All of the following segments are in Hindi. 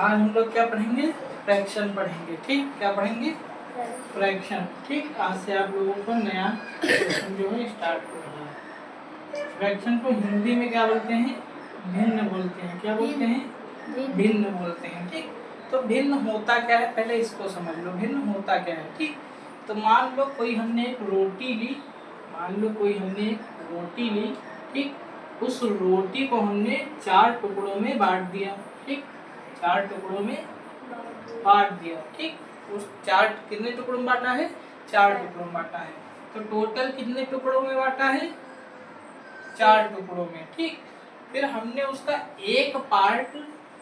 आज हम लोग क्या पढ़ेंगे? फ्रैक्शन पढ़ेंगे। ठीक, क्या पढ़ेंगे? फ्रैक्शन। ठीक, आज से आप लोगों को नया सेशन जो है स्टार्ट हो रहा है। फ्रैक्शन को हिंदी में क्या बोलते हैं? भिन्न बोलते हैं। क्या बोलते हैं? भिन्न बोलते हैं। ठीक, तो भिन्न होता क्या है पहले इसको समझ लो। भिन्न होता क्या है? ठीक, तो मान लो कोई हमने एक रोटी ली, मान लो कोई हमने एक रोटी ली। ठीक, उस रोटी को हमने 4 टुकड़ों में बांट दिया। ठीक, 4 टुकड़ों में बांट दिया। ठीक, उस 4 कितने टुकड़ों में बांटा है? 4 टुकड़ों में बांटा है। तो टोटल कितने टुकड़ों में बांटा है? 4 टुकड़ों में। ठीक, फिर हमने उसका एक पार्ट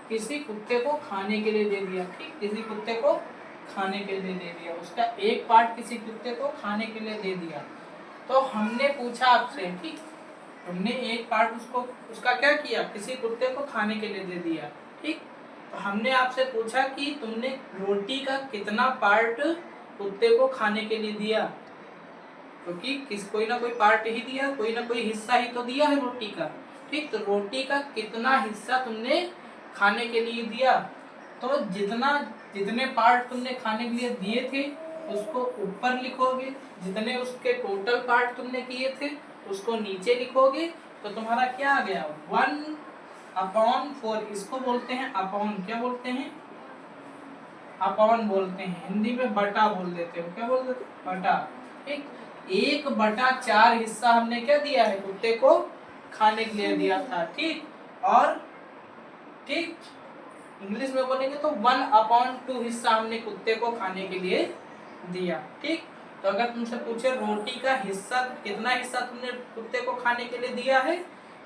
किसी कुत्ते को खाने के लिए दे दिया। ठीक, किसी कुत्ते को खाने के लिए दे दिया, उसका एक पार्ट किसी कुत्ते को खाने के लिए दे दिया। तो हमने पूछा आपसे, ठीक, हमने एक पार्ट उसका क्या किया? किसी कुत्ते को खाने के लिए दे दिया। ठीक, तो हमने आपसे पूछा कि तुमने रोटी का कितना पार्ट कुत्ते को खाने के लिए दिया, क्योंकि कोई ना कोई पार्ट ही दिया, कोई ना कोई हिस्सा ही तो दिया है रोटी का। ठीक, तो रोटी का कितना हिस्सा तुमने खाने के लिए दिया? तो जितने पार्ट तुमने खाने के लिए दिए थे उसको ऊपर लिखोगे, जितने उसके टोटल पार्ट तुमने किए थे उसको नीचे लिखोगे। तो तुम्हारा क्या आ गया? 1/4। इसको बोलते हैं अपॉन। क्या बोलते हैं? अपॉन बोलते हैं। हिंदी में बटा बोल देते हो। क्या बोल देते हो? बटा। ठीक, 1/4 हिस्सा हमने क्या दिया है? कुत्ते को खाने के लिए दिया था। ठीक, और ठीक इंग्लिश में बोलेंगे तो 1/2 हिस्सा हमने कुत्ते को खाने के लिए दिया। ठीक, तो अगर तुमसे पूछे रोटी का हिस्सा कितना हिस्सा तुमने कुत्ते को खाने के लिए दिया है,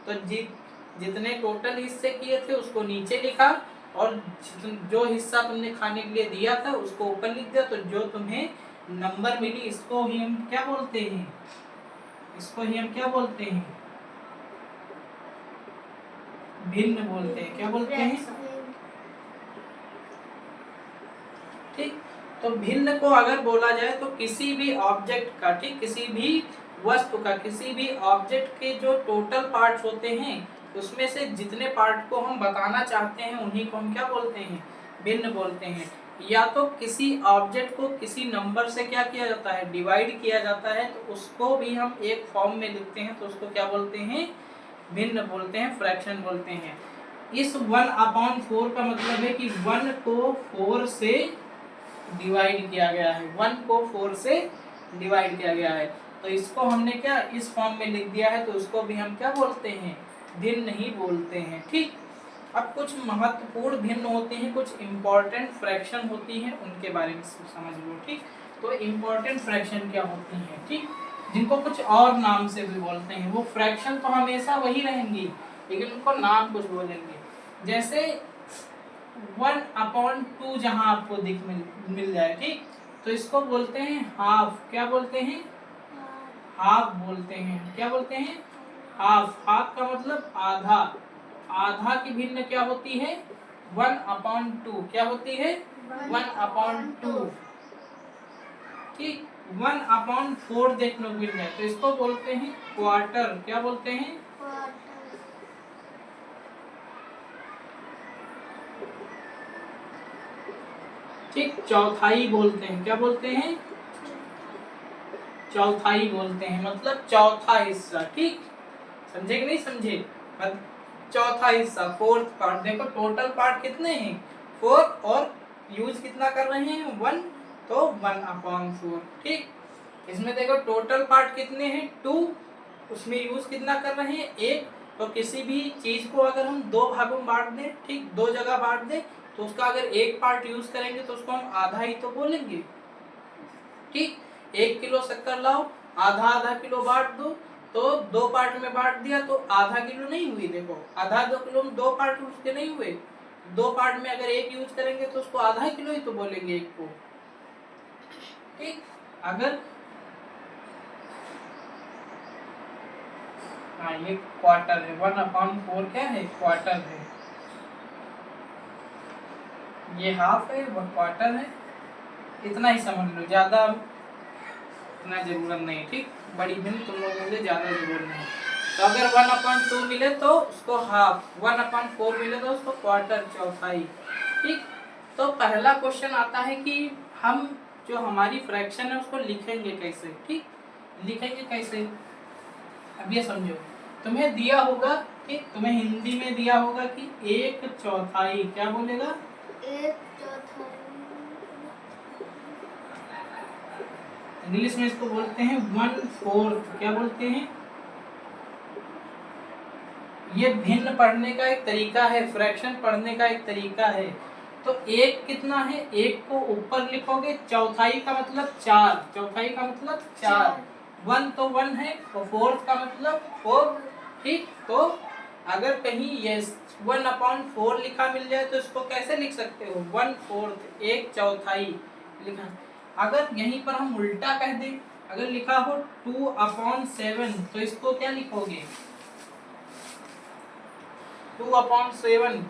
तो जितने टोटल हिस्से किए थे उसको नीचे लिखा, और जो हिस्सा तुमने खाने के लिए दिया था उसको ऊपर लिख दिया। तो जो तुम्हें नंबर मिली इसको ही हम क्या बोलते हैं? इसको ही हम क्या बोलते हैं? भिन्न बोलते हैं। क्या बोलते हैं? ठीक, तो भिन्न को अगर बोला जाए तो किसी भी ऑब्जेक्ट का, ठीक, किसी भी वस्तु का, किसी भी ऑब्जेक्ट के जो टोटल पार्ट्स होते हैं उसमें से जितने पार्ट को हम बताना चाहते हैं उन्हीं को हम क्या बोलते हैं? भिन्न बोलते हैं। या तो किसी ऑब्जेक्ट को किसी नंबर से क्या किया जाता है? डिवाइड किया जाता है, तो उसको भी हम एक फॉर्म में लिखते हैं, तो उसको क्या बोलते हैं? भिन्न बोलते हैं, फ्रैक्शन बोलते हैं। इस 1/4 का मतलब है कि 1 को 4 से डिवाइड किया गया है। 1 को 4 से डिवाइड किया गया है, तो इसको हमने क्या इस फॉर्म में लिख दिया है, तो उसको भी हम क्या बोलते हैं? भिन्न ही बोलते हैं। ठीक, अब कुछ महत्वपूर्ण भिन्न होते हैं, कुछ इम्पोर्टेंट फ्रैक्शन होती हैं, उनके बारे में समझ लो। ठीक, तो इम्पोर्टेंट फ्रैक्शन क्या होती हैं? ठीक, जिनको कुछ और नाम से भी बोलते हैं। वो फ्रैक्शन तो हमेशा वही रहेंगी, लेकिन उनको नाम कुछ बोलेंगे। जैसे 1/2 जहां आपको मिल जाए, ठीक, तो इसको बोलते हैं हाफ। क्या बोलते हैं? हाफ बोलते हैं। क्या बोलते हैं? हाफ। हाफ का मतलब आधा। आधा की भिन्न क्या होती है? 1/2। क्या होती है? 1/2। ठीक, 1/4 देखने को मिल जाए तो इसको बोलते हैं क्वार्टर। क्या बोलते हैं? ठीक, चौथाई बोलते हैं। क्या बोलते हैं? चौथाई बोलते हैं, मतलब चौथा हिस्सा। ठीक, समझे कि नहीं समझे? चौथा हिस्सा, फोर्थ पार्ट। देखो टोटल पार्ट कितने हैं? 4, और यूज कितना कर रहे हैं? 1, तो 1/4। ठीक, इसमें देखो टोटल पार्ट कितने हैं? 2, उसमें यूज कितना कर रहे हैं? 1। तो किसी भी चीज को अगर हम 2 भागों में बांट दें, ठीक, 2 जगह बांट दें, तो उसका अगर एक पार्ट यूज करेंगे तो उसको हम आधा ही तो बोलेंगे। ठीक, 1 किलो शक्कर लाओ, आधा आधा किलो बांट दो, तो 2 पार्ट में बांट दिया तो आधा किलो नहीं हुई। देखो आधा 2 किलो में 2 पार्ट उसके नहीं हुए। 2 पार्ट में अगर 1 यूज करेंगे तो उसको आधा किलो ही तो बोलेंगे एक को। ठीक, अगर हाँ ये क्वार्टर है। 1/4 क्या है? क्वार्टर है। ये हाफ है, वो क्वार्टर है। इतना ही समझ लो, ज्यादा इतना जरूरत नहीं। ठीक, बड़ी भिन्न तुम लोगों के लिए ज्यादा जरूरत नहीं। तो अगर 1/2 मिले तो उसको हाफ, 1/4 मिले तो उसको क्वार्टर, चौथाई। ठीक, तो पहला क्वेश्चन आता है कि हम जो हमारी फ्रैक्शन है उसको लिखेंगे कैसे। ठीक, लिखेंगे कैसे, अब ये समझो। तुम्हें दिया होगा, ठीक, तुम्हें हिंदी में दिया होगा कि 1/4, क्या बोलेगा, 1/4, इंग्लिश में इसको बोलते हैं 1/4, क्या बोलते हैं। ये भिन्न पढ़ने का एक तरीका है, फ्रैक्शन पढ़ने का एक तरीका है। तो एक कितना है, एक को ऊपर लिखोगे, चौथाई का मतलब 4, चौथाई का मतलब 4, 1 तो 1 है, और 4 का मतलब 4। ठीक, तो अगर कहीं ये 1/4 लिखा मिल जाए तो इसको कैसे लिख सकते हो, 1/4, 1/4 लिखा। अगर यहीं पर हम उल्टा कह दें, अगर लिखा हो 2/7, तो इसको क्या लिखोगे, 2/7।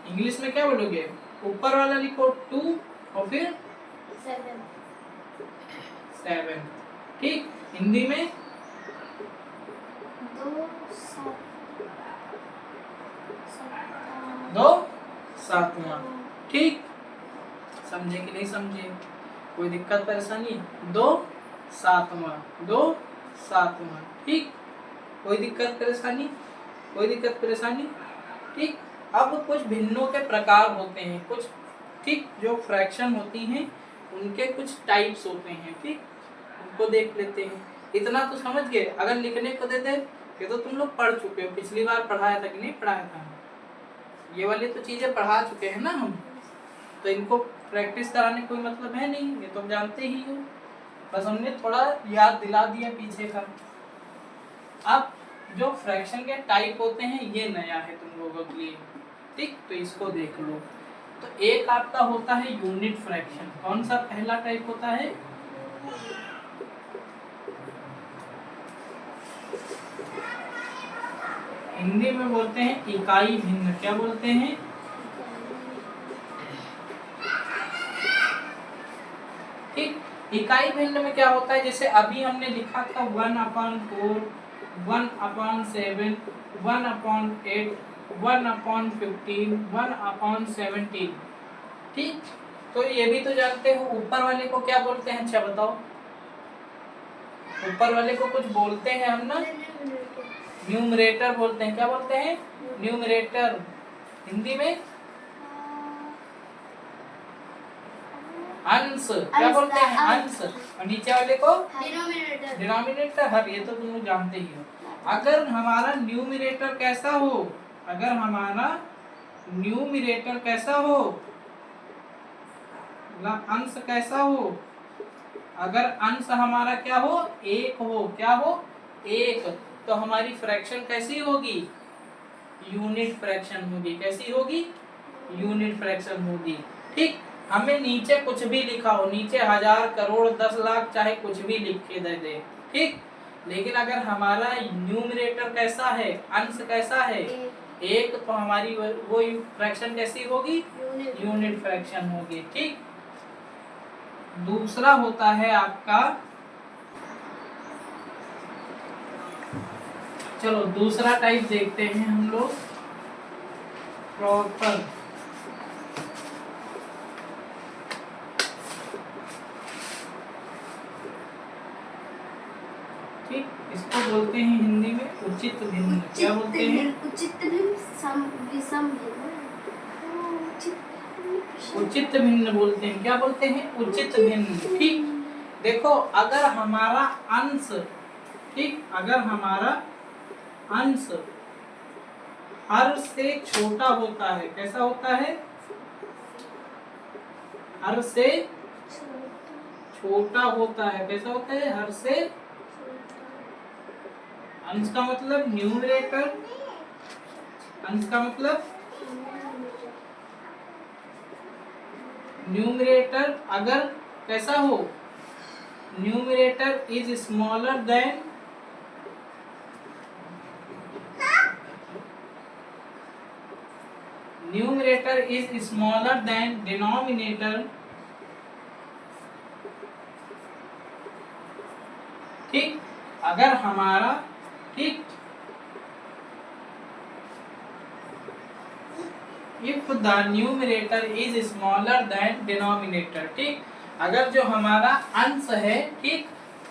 इंग्लिश में क्या बोलोगे, ऊपर वाला लिखो 2 और फिर 7। ठीक, हिंदी में 2/7। ठीक, समझे कि नहीं समझे, कोई दिक्कत परेशानी, 2/7। ठीक, कोई दिक्कत परेशानी, कोई दिक्कत परेशानी। ठीक, अब कुछ भिन्नों के प्रकार होते हैं कुछ। ठीक, जो फ्रैक्शन होती हैं उनके कुछ टाइप्स होते हैं। ठीक, उनको देख लेते हैं। इतना तो समझ गए, अगर लिखने को देते ये तो तुम लोग पढ़ चुके हो, पिछली बार पढ़ाया था कि नहीं पढ़ाया था, ये वाली तो चीजें पढ़ा चुके हैं ना हम, तो इनको प्रैक्टिस कराने कोई मतलब है नहीं, ये तो जानते ही हो, बस हमने थोड़ा याद दिला दिया पीछे का। अब जो फ्रैक्शन के टाइप होते हैं ये नया है तुम लोगों के लिए। ठीक, तो इसको देख लो। तो एक आपका होता है यूनिट फ्रैक्शन। कौन सा पहला टाइप होता है, हिंदी में बोलते हैं इकाई भिन्न, क्या बोलते हैं, ठीक। इकाई भिन्न में क्या होता है, जैसे अभी हमने लिखा था 1/4, 1/7, 1/8, 1/15, 1/17। ठीक, तो ये भी तो जानते हो ऊपर वाले को क्या बोलते हैं, अच्छा बताओ, ऊपर वाले को कुछ बोलते हैं हम ना, न्यूमरेटर बोलते हैं, क्या बोलते हैं, न्यूमरेटर। हिंदी में अंश, क्या बोलते हैं, अंश। और नीचे वाले को डिनोमिनेटर। हर ये तो तुम लोग जानते ही हो। अगर हमारा न्यूमरेटर कैसा हो, अगर हमारा न्यूमरेटर कैसा हो, अंश कैसा हो, अगर अंश हमारा क्या हो, 1 हो, क्या हो, 1, तो हमारी फ्रैक्शन कैसी होगी, यूनिट फ्रैक्शन होगी। कैसी होगी, यूनिट फ्रैक्शन होगी। ठीक, हमें नीचे कुछ भी लिखा हो, नीचे 1000, करोड़, 10 लाख, चाहे कुछ भी लिख के दे दे, ठीक, लेकिन अगर हमारा न्यूमरेटर कैसा है, अंश कैसा है, 1, तो हमारी वो फ्रैक्शन कैसी होगी, यूनिट फ्रैक्शन होगी। ठीक, दूसरा होता है आपका, चलो दूसरा टाइप देखते हैं हम लोग, प्रॉपर। ठीक, इसको बोलते हैं हिंदी में उचित भिन्न, क्या बोलते हैं, उचित भिन्न, विषम भिन्न, उचित भिन्न बोलते हैं, क्या बोलते हैं, उचित भिन्न। ठीक, देखो अगर हमारा अंश, ठीक, अगर हमारा अंश हर से छोटा होता है, कैसा होता है, हर से छोटा होता है, कैसा होता है, हर से, अंश का मतलब न्यूमरेटर, अंश का मतलब न्यूमरेटर अगर कैसा हो, numerator is smaller than, numerator is smaller than denominator. ठीक, अगर हमारा, ठीक, if if the numerator is smaller than denominator, ठीक, अगर जो हमारा अंश है, ठीक,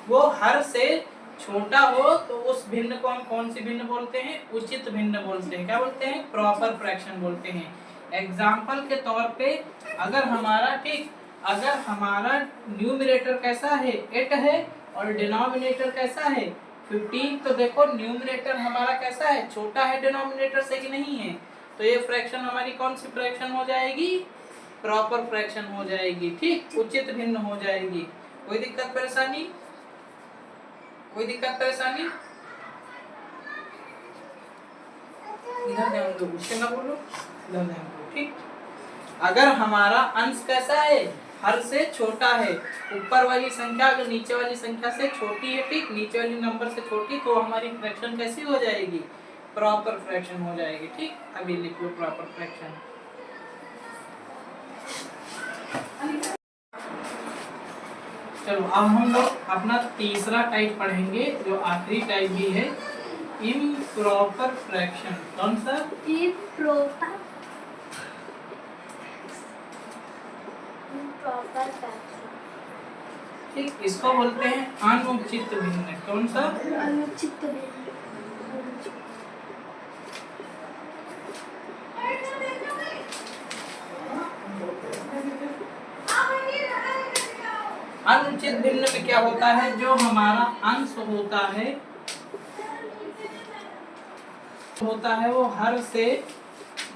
वो हर से छोटा हो तो उस भिन्न को हम कौन सी भिन्न बोलते हैं? उचित भिन्न बोलते हैं। क्या बोलते हैं? प्रॉपर फ्रैक्शन बोलते हैं। एग्जाम्पल के तौर पे अगर हमारा, ठीक, अगर हमारा न्यूमरेटर कैसा है? 8 है और डिनोमिनेटर कैसा है? 15, तो देखो न्यूमरेटर हमारा कैसा है? छोटा है डिनोमिनेटर से कि नहीं है? तो ये फ्रैक्शन हमारी कौन सी फ्रैक्शन हो जाएगी? प्रॉपर फ्रैक्शन हो जाएगी, ठीक, उचित भिन्न हो जाएगी। कोई दिक्कत परेशानी? कोई दिक्कत परेशानी? इधर ध्यान दो, उसके ना बोलो, इधर ध्यान दो, ठीक। अगर हमारा अंश कैसा है? हर से छोटा है, ऊपर वाली संख्या अगर नीचे वाली संख्या से छोटी है, ठीक, नीचे वाली नंबर से छोटी, तो हमारी फ्रैक्शन कैसी हो जाएगी? प्रॉपर फ्रैक्शन हो जाएगी, ठीक। अभी लिख लो प्रॉपर फ्रैक्शन। चलो अब हम लोग अपना तीसरा टाइप पढ़ेंगे, जो आखिरी टाइप भी है, इम्प्रॉपर फ्रैक्शन। कौन सा? इम्प्रॉपर फ्रैक्शन, ठीक, इसको बोलते हैं अनुचित भिन्न। कौन सा? अनुचित भिन्न। अनुचित भिन्न में क्या होता है? जो हमारा अंश होता है वो हर से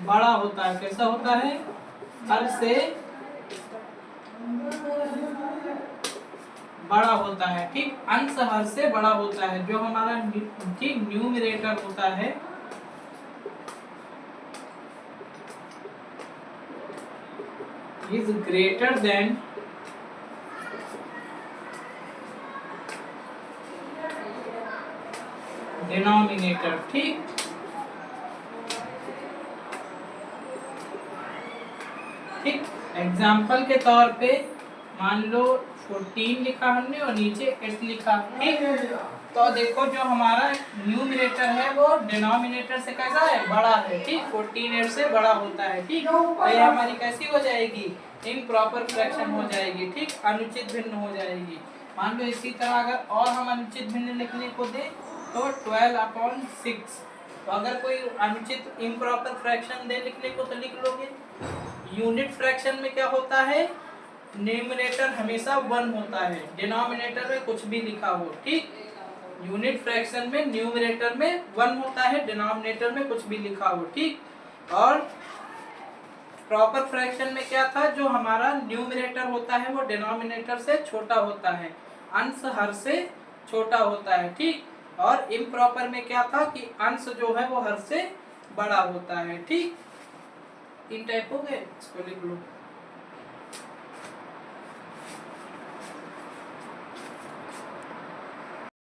बड़ा होता है। कैसा होता है? हर से बड़ा होता है, ठीक, अंश हर से बड़ा होता है। जो हमारा, ठीक, न्यूमरेटर होता है इज ग्रेटर देन डिनोमिनेटर, ठीक। ठीक, एग्जाम्पल के तौर पे मान लो 14 लिखा हमने और नीचे 8 लिखा, ठीक। तो देखो जो हमारा न्यूमरेटर है वो डिनोमिनेटर से कैसा है? बड़ा है, ठीक, 14 8 से बड़ा होता है, ठीक। तो ये हमारी कैसी हो जाएगी? इम्प्रॉपर फ्रैक्शन हो जाएगी, ठीक, अनुचित भिन्न हो जाएगी। मान लो इसी तरह अगर और हम अनुचित भिन्न लिखने को दें तो 12/6। तो अगर कोई अनुचित इम्प्रॉपर फ्रैक्शन दे लिखने को तो लिख लोगे। यूनिट फ्रैक्शन में क्या होता है? न्यूमरेटर हमेशा 1 होता है, डिनोमिनेटर में कुछ भी लिखा हो, ठीक। यूनिट फ्रैक्शन में न्यूमरेटर में 1 होता है, डिनोमिनेटर में कुछ भी लिखा हो, ठीक। और प्रॉपर फ्रैक्शन में क्या था? जो हमारा न्यूमरेटर होता है वो डिनोमिनेटर से छोटा होता है, अंश हर से छोटा होता है, ठीक। और इम्प्रॉपर में क्या था कि अंश जो है वो हर से बड़ा होता है, ठीक। 3 टाइप हो गए, इसको लिख लो।